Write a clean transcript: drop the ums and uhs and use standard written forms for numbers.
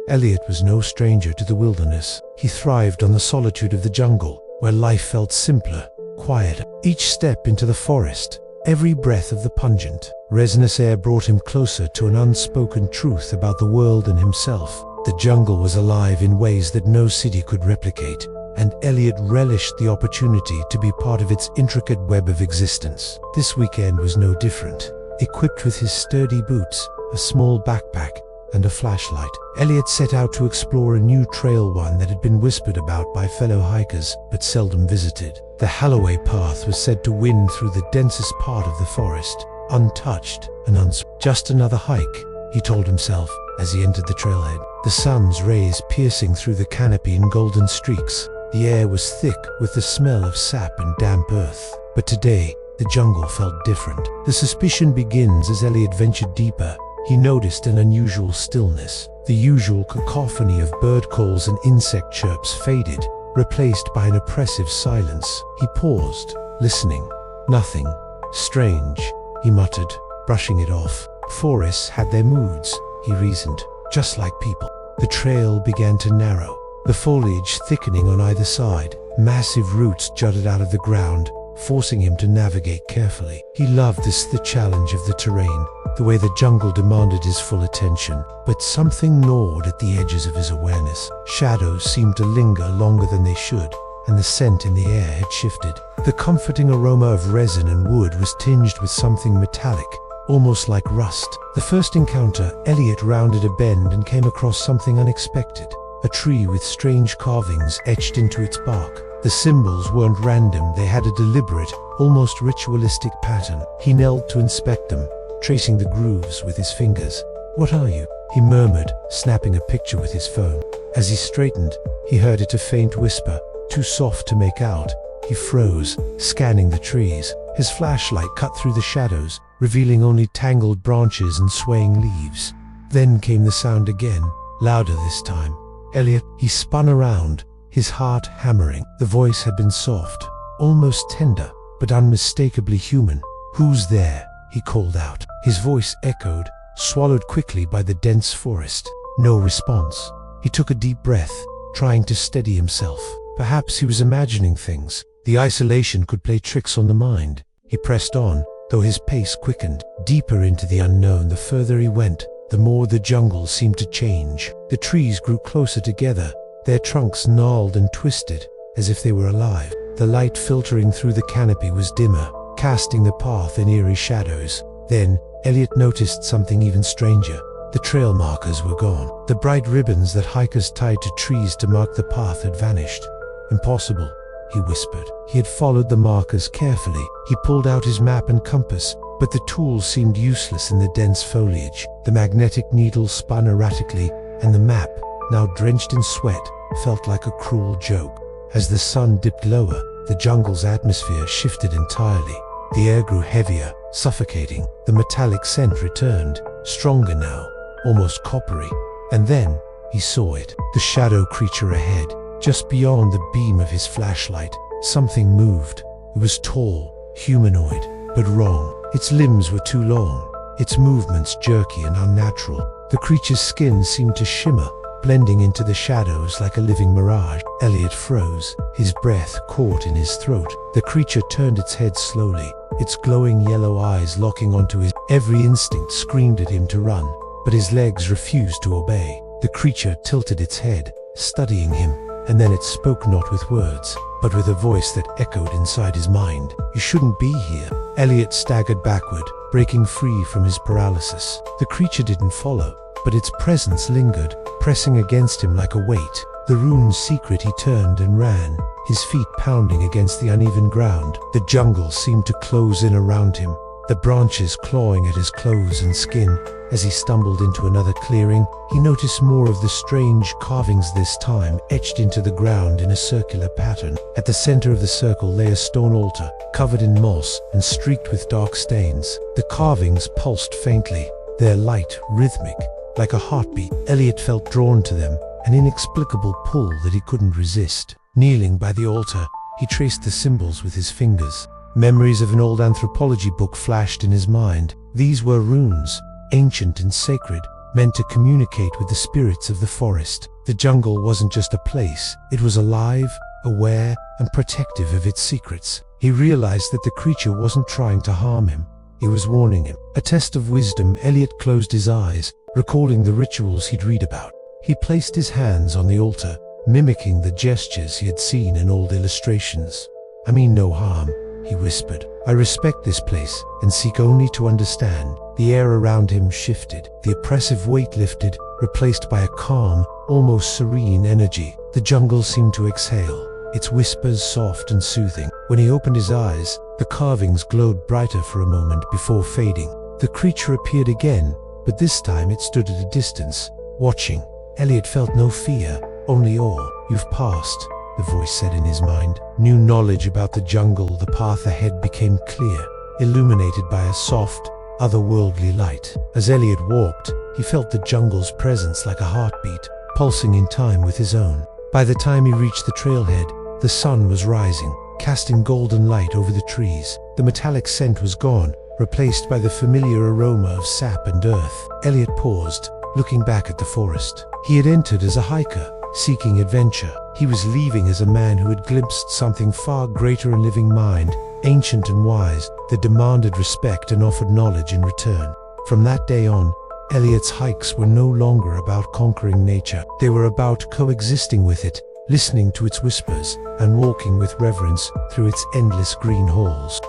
Elliot was no stranger to the wilderness. He thrived on the solitude of the jungle, where life felt simpler, quieter. Each step into the forest, every breath of the pungent, resinous air brought him closer to an unspoken truth about the world and himself. The jungle was alive in ways that no city could replicate, and Elliot relished the opportunity to be part of its intricate web of existence. This weekend was no different. Equipped with his sturdy boots, a small backpack, and a flashlight, Elliot set out to explore a new trail, one that had been whispered about by fellow hikers but seldom visited. The Holloway path was said to wind through the densest part of the forest, untouched and just another hike, he told himself as he entered the trailhead. The sun's rays piercing through the canopy in golden streaks. The air was thick with the smell of sap and damp earth. But today, the jungle felt different. The suspicion begins as Elliot ventured deeper. He noticed an unusual stillness. The usual cacophony of bird calls and insect chirps faded, replaced by an oppressive silence. He paused, listening. Nothing. Strange, he muttered, brushing it off. Forests had their moods, he reasoned, just like people. The trail began to narrow, the foliage thickening on either side. Massive roots jutted out of the ground, forcing him to navigate carefully. He loved the challenge of the terrain, the way the jungle demanded his full attention. But something gnawed at the edges of his awareness. Shadows seemed to linger longer than they should, and the scent in the air had shifted. The comforting aroma of resin and wood was tinged with something metallic, almost like rust. The first encounter, Elliot rounded a bend and came across something unexpected. A tree with strange carvings etched into its bark. The symbols weren't random, they had a deliberate, almost ritualistic pattern. He knelt to inspect them, tracing the grooves with his fingers. "What are you?" he murmured, snapping a picture with his phone. As he straightened, he heard it a faint whisper, too soft to make out. He froze, scanning the trees. His flashlight cut through the shadows, revealing only tangled branches and swaying leaves. Then came the sound again, louder this time. "Elliot," he spun around, his heart hammering. The voice had been soft, almost tender, but unmistakably human. "Who's there?" he called out. His voice echoed, swallowed quickly by the dense forest. No response. He took a deep breath, trying to steady himself. Perhaps he was imagining things. The isolation could play tricks on the mind. He pressed on, though his pace quickened. Deeper into the unknown, the further he went, the more the jungle seemed to change. The trees grew closer together, their trunks gnarled and twisted, as if they were alive. The light filtering through the canopy was dimmer, casting the path in eerie shadows. Then, Elliot noticed something even stranger. The trail markers were gone. The bright ribbons that hikers tied to trees to mark the path had vanished. "Impossible," he whispered. He had followed the markers carefully. He pulled out his map and compass, but the tools seemed useless in the dense foliage. The magnetic needle spun erratically, and the map, now drenched in sweat, felt like a cruel joke. As the sun dipped lower, the jungle's atmosphere shifted entirely. The air grew heavier, suffocating. The metallic scent returned, stronger now, almost coppery. And then, he saw it, the shadow creature ahead. Just beyond the beam of his flashlight, something moved. It was tall, humanoid, but wrong. Its limbs were too long, its movements jerky and unnatural. The creature's skin seemed to shimmer, blending into the shadows like a living mirage. Elliot froze, his breath caught in his throat. The creature turned its head slowly, its glowing yellow eyes locking onto his. Every instinct screamed at him to run, but his legs refused to obey. The creature tilted its head, studying him, and then it spoke not with words, but with a voice that echoed inside his mind. "You shouldn't be here." Elliot staggered backward, breaking free from his paralysis. The creature didn't follow, but its presence lingered, pressing against him like a weight. The rune's secret, he turned and ran, his feet pounding against the uneven ground. The jungle seemed to close in around him, the branches clawing at his clothes and skin. As he stumbled into another clearing, he noticed more of the strange carvings, this time etched into the ground in a circular pattern. At the center of the circle lay a stone altar, covered in moss and streaked with dark stains. The carvings pulsed faintly, their light rhythmic, like a heartbeat. Elliot felt drawn to them, an inexplicable pull that he couldn't resist. Kneeling by the altar, he traced the symbols with his fingers. Memories of an old anthropology book flashed in his mind. These were runes, ancient and sacred, meant to communicate with the spirits of the forest. The jungle wasn't just a place, it was alive, aware, and protective of its secrets. He realized that the creature wasn't trying to harm him, it was warning him. A test of wisdom, Elliot closed his eyes, recalling the rituals he'd read about. He placed his hands on the altar, mimicking the gestures he had seen in old illustrations. "I mean no harm," he whispered. "I respect this place and seek only to understand." The air around him shifted. The oppressive weight lifted, replaced by a calm, almost serene energy. The jungle seemed to exhale, its whispers soft and soothing. When he opened his eyes, the carvings glowed brighter for a moment before fading. The creature appeared again, but this time it stood at a distance, watching. Elliot felt no fear, only awe. "You've passed," the voice said in his mind. New knowledge about the jungle, the path ahead became clear, illuminated by a soft, otherworldly light. As Elliot walked, he felt the jungle's presence like a heartbeat, pulsing in time with his own. By the time he reached the trailhead, the sun was rising, casting golden light over the trees. The metallic scent was gone, replaced by the familiar aroma of sap and earth. Elliot paused, looking back at the forest. He had entered as a hiker, seeking adventure. He was leaving as a man who had glimpsed something far greater in living mind, ancient and wise, that demanded respect and offered knowledge in return. From that day on, Elliot's hikes were no longer about conquering nature. They were about coexisting with it, listening to its whispers, and walking with reverence through its endless green halls.